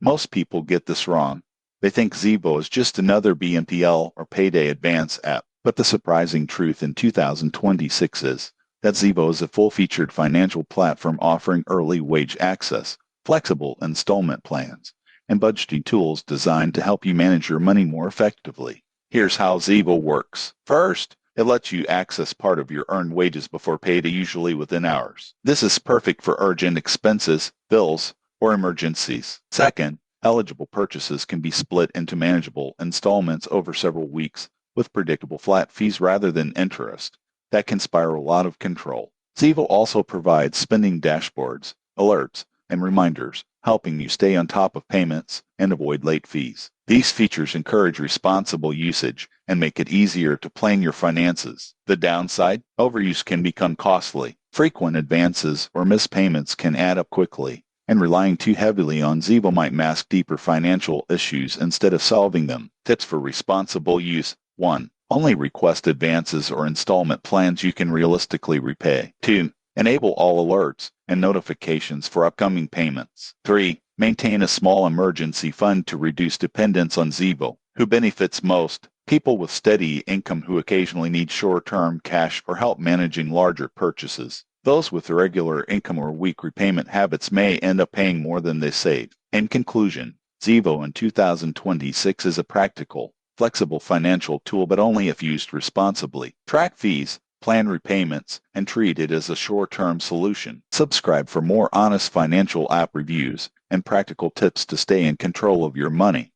Most people get this wrong. They think Zevo is just another BNPL or payday advance app. But the surprising truth in 2026 is that Zevo is a full-featured financial platform offering early wage access, flexible installment plans, and budgeting tools designed to help you manage your money more effectively. Here's how Zevo works. First, it lets you access part of your earned wages before payday, usually within hours. This is perfect for urgent expenses, bills, or emergencies. Second, eligible purchases can be split into manageable installments over several weeks with predictable flat fees rather than interest that can spiral out of control. Zevo also provides spending dashboards, alerts, and reminders, helping you stay on top of payments and avoid late fees. These features encourage responsible usage and make it easier to plan your finances. The downside, overuse can become costly. Frequent advances or missed payments can add up quickly, and relying too heavily on Zevo might mask deeper financial issues instead of solving them. Tips for responsible use. 1. Only request advances or installment plans you can realistically repay. 2. Enable all alerts and notifications for upcoming payments. 3. Maintain a small emergency fund to reduce dependence on Zevo. Who benefits most? People with steady income who occasionally need short-term cash or help managing larger purchases. Those with irregular income or weak repayment habits may end up paying more than they save. In conclusion, Zevo in 2026 is a practical, flexible financial tool, but only if used responsibly. Track fees, plan repayments, and treat it as a short-term solution. Subscribe for more honest financial app reviews and practical tips to stay in control of your money.